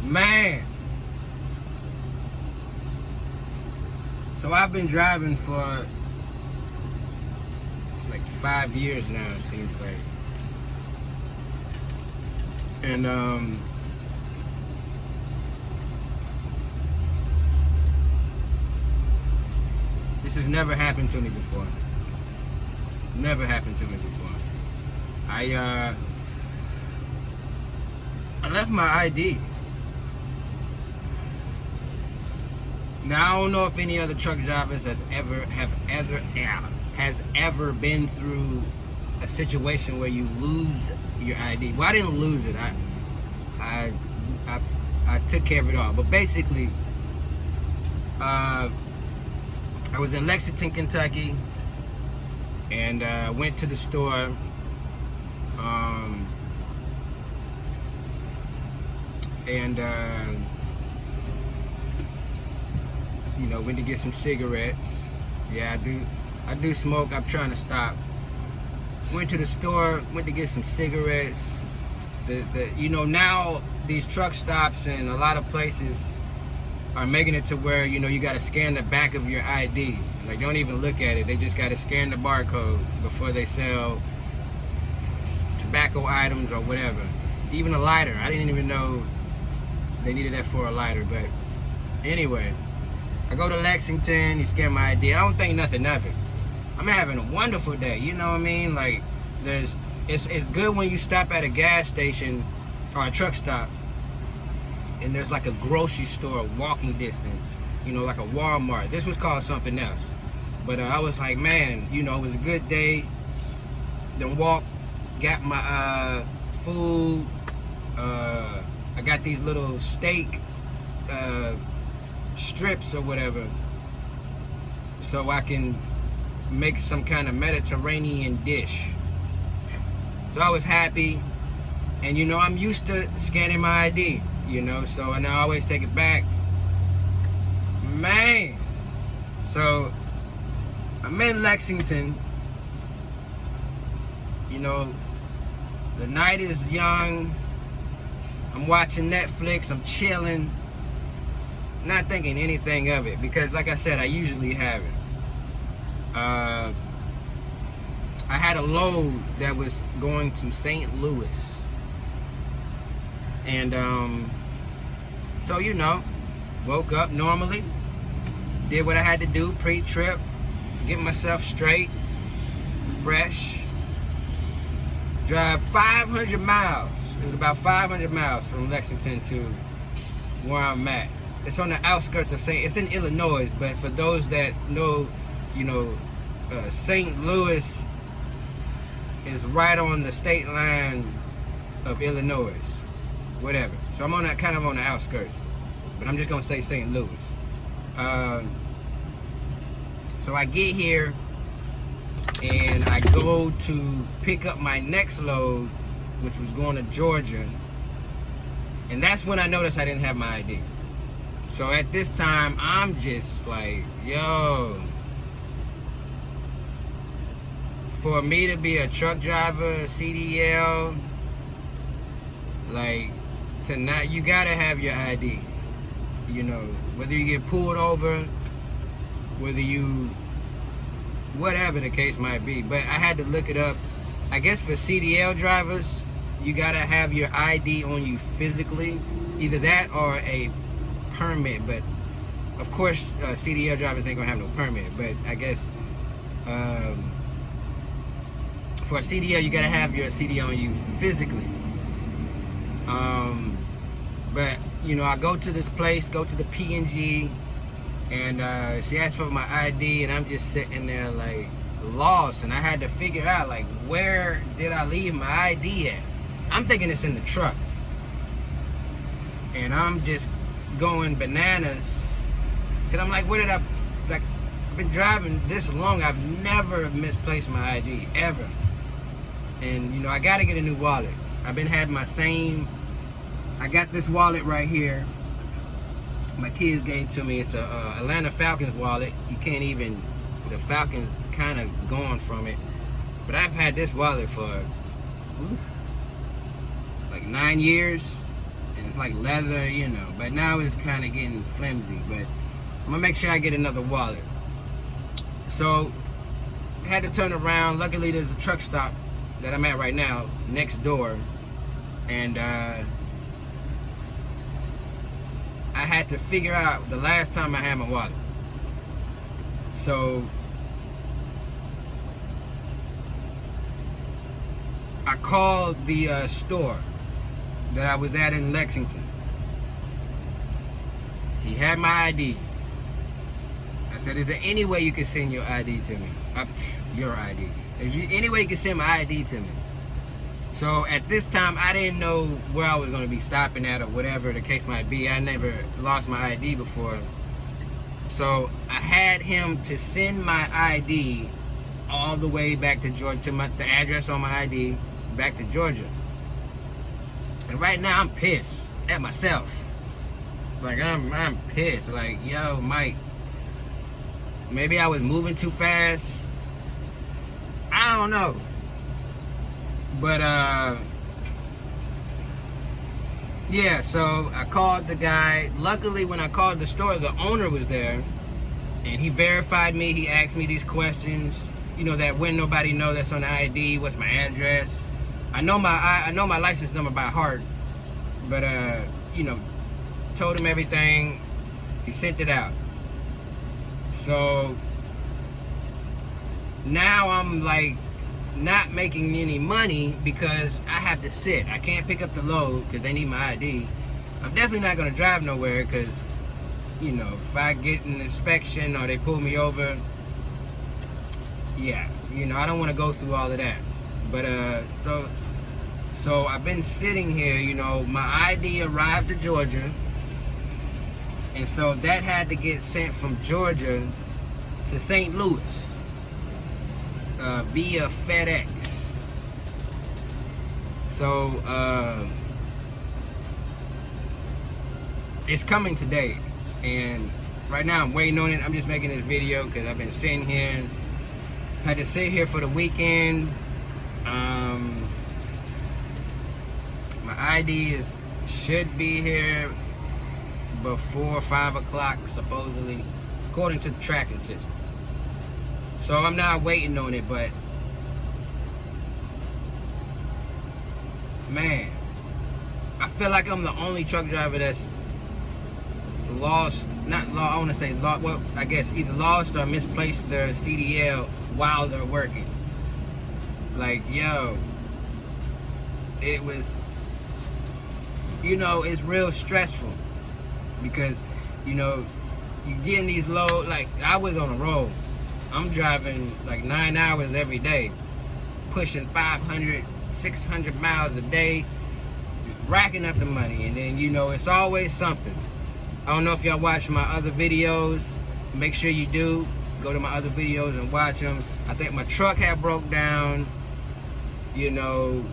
Man. So I've been driving for like 5 years now, it seems like. And this has never happened to me before. Never happened to me before. I left my ID. Now I don't know if any other truck drivers has ever been through a situation where you lose your ID. Well, I didn't lose it. I took care of it all. But basically, I was in Lexington, Kentucky, and went to the store. You know, went to get some cigarettes. Yeah, I do smoke. I'm trying to stop. Went to the store, went to get some cigarettes. You know, now these truck stops and a lot of places are making it to where, you know, you got to scan the back of your ID. Like, don't even look at it. They just got to scan the barcode before they sell tobacco items or whatever. Even a lighter. I didn't even know they needed that for a lighter. But anyway, I go to Lexington, you scan my ID. I don't think nothing of it. I'm having a wonderful day, you know what I mean? Like, it's good when you stop at a gas station or a truck stop and there's like a grocery store walking distance, you know, like a Walmart. This was called something else. But I was like, man, you know, it was a good day. Then walk, got my food. I got these little steak strips or whatever, so I can make some kind of Mediterranean dish. So I was happy, and you know, I'm used to scanning my ID, you know, so and I always take it back. Man, so I'm in Lexington, you know, the night is young, I'm watching Netflix, I'm chilling, not thinking anything of it, because like I said, I usually haven't. I had a load that was going to St. Louis, and so, you know, woke up normally, did what I had to do pre-trip, get myself straight, fresh, drive 500 miles. It was about 500 miles from Lexington to where I'm at. It's on the outskirts of it's in Illinois, but for those that know, you know, St. Louis is right on the state line of Illinois, whatever. So I'm on that, kind of on the outskirts, but I'm just gonna say St. Louis. So I get here and I go to pick up my next load, which was going to Georgia, and that's when I noticed I didn't have my ID. So at this time, I'm just like, yo, for me to be a truck driver, a CDL, like, tonight, you gotta have your ID. You know, whether you get pulled over, whether you, whatever the case might be. But I had to look it up. I guess for CDL drivers, you gotta have your ID on you physically. Either that or a permit, but of course CDL drivers ain't gonna have no permit, but I guess for a CDL you gotta have your CDL on you physically. But you know, I go to this place, go to the P&G, and she asked for my ID, and I'm just sitting there like lost, and I had to figure out like, where did I leave my ID at? I'm thinking it's in the truck, and I'm just going bananas, because I'm like, where did I've been driving this long, I've never misplaced my ID, ever. And you know, I gotta get a new wallet. I've been having my same, I got this wallet right here, my kids gave to me. It's a Atlanta Falcons wallet. You can't even, the Falcons kind of gone from it, but I've had this wallet for like 9 years, and It's like leather, you know, but now it's kind of getting flimsy. But I'm gonna make sure I get another wallet. So I had to turn around. Luckily, there's a truck stop that I'm at right now next door, and I had to figure out the last time I had my wallet. So I called the store that I was at in Lexington. He had my ID. I said, is there any way you can send your ID to me? Your ID. Is there any way you can send my ID to me? So at this time, I didn't know where I was going to be stopping at or whatever the case might be. I never lost my ID before. So I had him to send my ID all the way back to Georgia, to the address on my ID, back to Georgia. And right now I'm pissed at myself. Like I'm pissed. Like, yo, Mike, maybe I was moving too fast. I don't know. But yeah, so I called the guy. Luckily, when I called the store, the owner was there, and he verified me. He asked me these questions, you know, that when nobody know that's on the ID. What's my address? I know my license number by heart, but you know, told him everything. He sent it out. So now I'm like not making any money because I have to sit. I can't pick up the load because they need my ID. I'm definitely not going to drive nowhere because, you know, if I get an inspection or they pull me over, yeah, you know, I don't want to go through all of that. But so I've been sitting here, you know, my ID arrived to Georgia, and so that had to get sent from Georgia to St. Louis via FedEx. So it's coming today, and right now I'm waiting on it. I'm just making this video because I've been sitting here. Had to sit here for the weekend. My ID should be here before 5 o'clock, supposedly, according to the tracking system. So I'm not waiting on it, but man, I feel like I'm the only truck driver that's lost, I want to say lost, well, I guess either lost or misplaced their CDL while they're working. Like, yo, it was, you know, it's real stressful because, you know, you getting these loads. Like, I was on a roll. I'm driving like 9 hours every day, pushing 500, 600 miles a day, just racking up the money. And then, you know, it's always something. I don't know if y'all watch my other videos. Make sure you do. Go to my other videos and watch them. I think my truck had broke down. You know,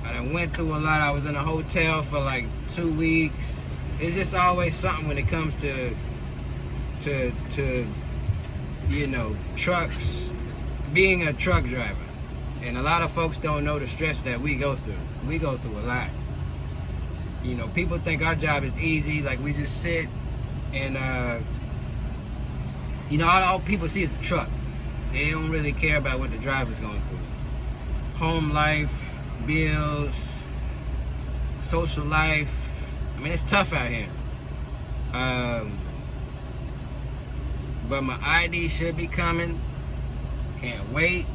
I went through a lot. I was in a hotel for like 2 weeks. It's just always something when it comes to you know, trucks, being a truck driver. And a lot of folks don't know the stress that we go through. We go through a lot. You know, people think our job is easy, like we just sit and you know, all people see is the truck. They don't really care about what the driver's going through. Home life, bills, social life. I mean, it's tough out here. But my ID should be coming. Can't wait.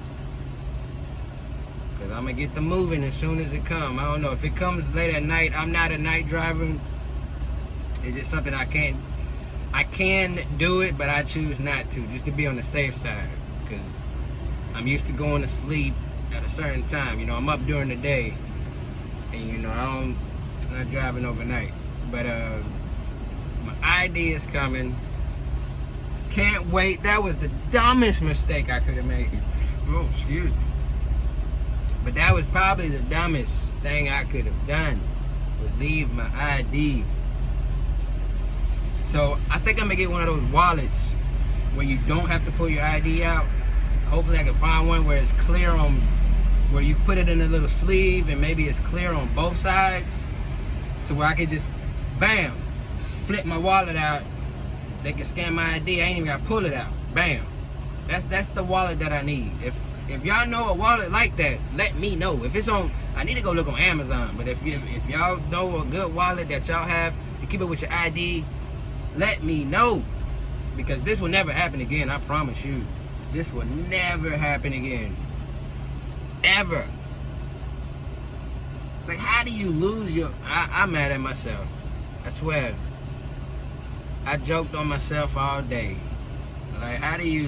Because I'm going to get the moving as soon as it comes. I don't know. If it comes late at night, I'm not a night driver. It's just something I can do it, but I choose not to, just to be on the safe side. Because I'm used to going to sleep at a certain time. You know, I'm up during the day. And, you know, I'm not driving overnight. But my ID is coming. Can't wait. That was the dumbest mistake I could have made. Oh, excuse me. But that was probably the dumbest thing I could have done, was leave my ID. So I think I'm gonna get one of those wallets where you don't have to pull your ID out. Hopefully I can find one where it's clear on, where you put it in a little sleeve and maybe it's clear on both sides, to where I could just Bam. Flip my wallet out. They can scan my ID. I ain't even got to pull it out. Bam. That's the wallet that I need. If y'all know a wallet like that, let me know. If it's on, I need to go look on Amazon. But if y'all know a good wallet that y'all have to keep it with your ID, let me know. Because this will never happen again. I promise you. This will never happen again. Ever. Like, how do you lose your... I'm mad at myself. I swear. I joked on myself all day. Like, how do you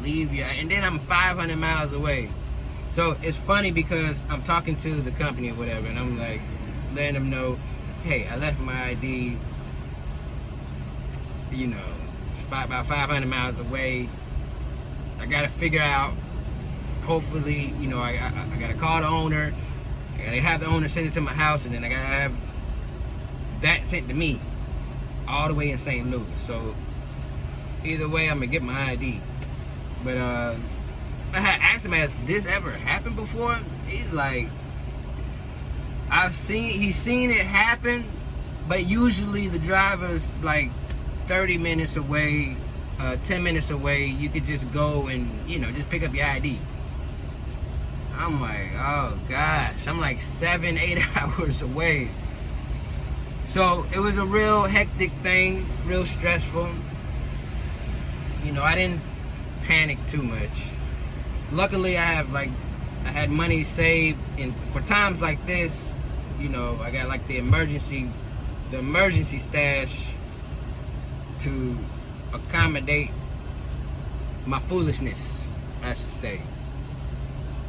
leave your... And then I'm 500 miles away. So, it's funny because I'm talking to the company or whatever, and I'm like, letting them know, hey, I left my ID, you know, about 500 miles away. I got to figure out, hopefully, you know, I got to call the owner. I gotta have the owner send it to my house, and then I gotta have that sent to me all the way in St. Louis. So either way, I'm gonna get my ID. But I had asked him, has this ever happened before? He's like, he's seen it happen, but usually the driver's like 30 minutes away, 10 minutes away. You could just go and, you know, just pick up your ID. I'm like, oh gosh, I'm like 7-8 hours away. So it was a real hectic thing, real stressful. You know, I didn't panic too much. Luckily, I had money saved, and for times like this, you know, I got like the emergency stash to accommodate my foolishness, I should say.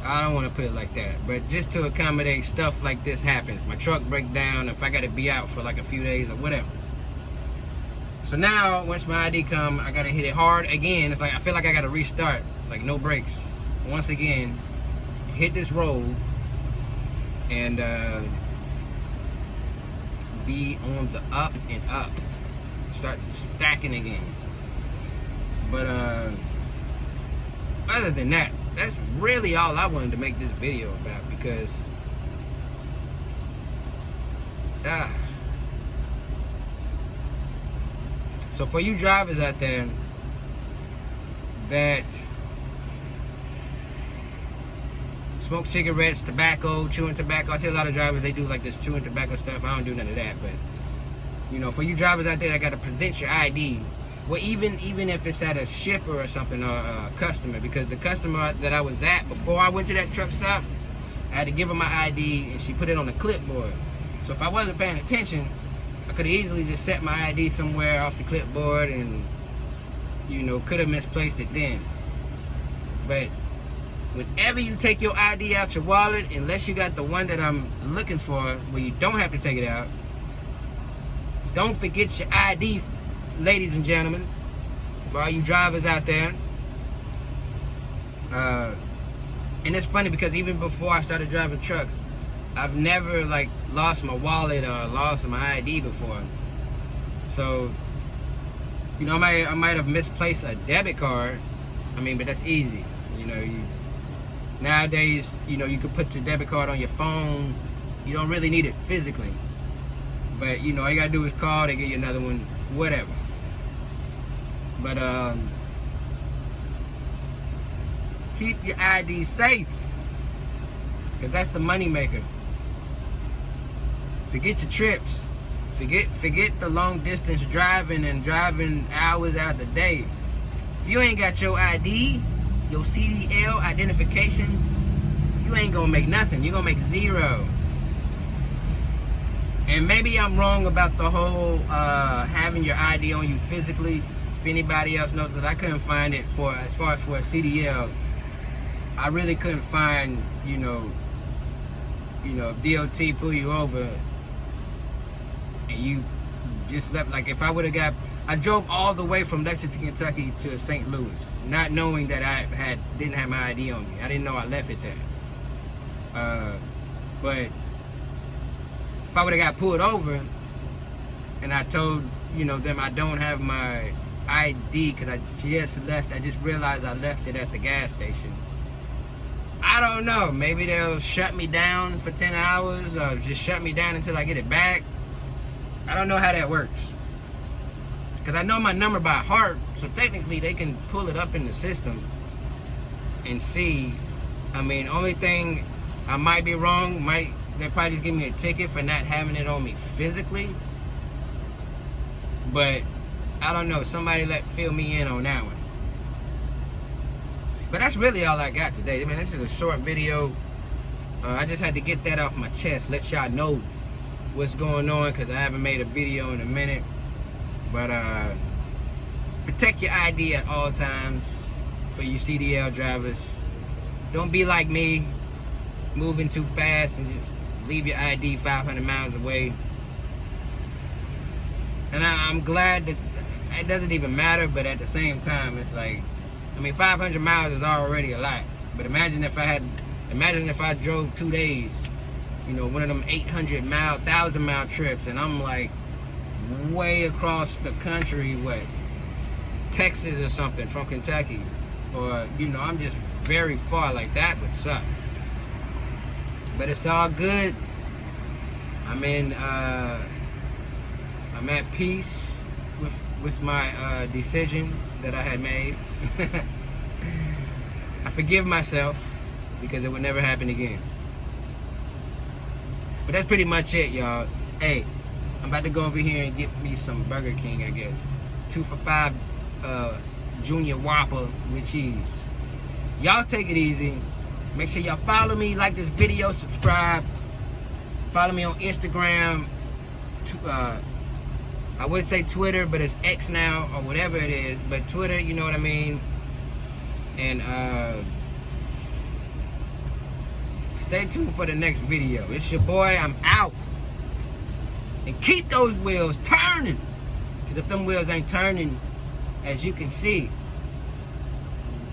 I don't want to put it like that, but just to accommodate stuff like this happens. My truck break down, if I got to be out for like a few days or whatever. So now, once my ID come, I got to hit it hard again. It's like, I feel like I got to restart, like no brakes. Once again, hit this road and be on the up and up. Start stacking again. But other than that, that's really all I wanted to make this video about, because so for you drivers out there that smoke cigarettes, tobacco, chewing tobacco, I see a lot of drivers, they do like this chewing tobacco stuff. I don't do none of that, but you know, for you drivers out there that got to present your ID, well, even if it's at a shipper or something, or a customer, because the customer that I was at before I went to that truck stop, I had to give her my ID and she put it on the clipboard. So if I wasn't paying attention, I could have easily just set my ID somewhere off the clipboard and, you know, could have misplaced it then. But whenever you take your ID out your wallet, unless you got the one that I'm looking for where you don't have to take it out, don't forget your ID, ladies and gentlemen, for all you drivers out there. And it's funny because even before I started driving trucks, I've never like lost my wallet or lost my ID before. So, you know, I might have misplaced a debit card. I mean, but that's easy. You know, nowadays, you know, you can put your debit card on your phone. You don't really need it physically. But, you know, all you gotta do is call, they get you another one, whatever. But keep your ID safe, because that's the money maker. Forget your trips. Forget the long distance driving and driving hours out of the day. If you ain't got your ID, your CDL identification, you ain't gonna make nothing. You're gonna make zero. And maybe I'm wrong about the whole having your ID on you physically. If anybody else knows, because I couldn't find it as far as for a CDL. I really couldn't find, you know, if DOT pull you over and you just left, like if I would have I drove all the way from Lexington, Kentucky to St. Louis, not knowing that I didn't have my ID on me. I didn't know I left it there. But if I would have got pulled over and I told, you know, them I don't have my ID because I just realized I left it at the gas station. I don't know, maybe they'll shut me down for 10 hours or just shut me down until I get it back. I don't know how that works. Because I know my number by heart, so technically they can pull it up in the system and see. I mean, only thing I might be wrong, they probably just give me a ticket for not having it on me physically. But I don't know, somebody fill me in on that one. But that's really all I got today. Man, this is a short video. I just had to get that off my chest, let y'all know what's going on, because I haven't made a video in a minute. But protect your ID at all times for you CDL drivers. Don't be like me, moving too fast and just leave your ID 500 miles away. And I'm glad that it doesn't even matter, but at the same time, it's like, I mean, 500 miles is already a lot. But imagine if I drove 2 days, you know, one of them 800-mile, 1,000-mile trips, and I'm like way across the country, Texas or something from Kentucky, or you know, I'm just very far. Like that would suck. But it's all good. I'm at peace with my decision that I had made. I forgive myself because it would never happen again. But that's pretty much it, y'all. Hey, I'm about to go over here and get me some Burger King, I guess. 2 for $5 Junior Whopper with cheese. Y'all take it easy. Make sure y'all follow me, like this video, subscribe. Follow me on Instagram. I would say Twitter, but it's X now, or whatever it is. But Twitter, you know what I mean. And stay tuned for the next video. It's your boy, I'm out. And keep those wheels turning. Because if them wheels ain't turning, as you can see,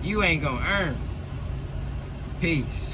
you ain't gonna earn. Peace.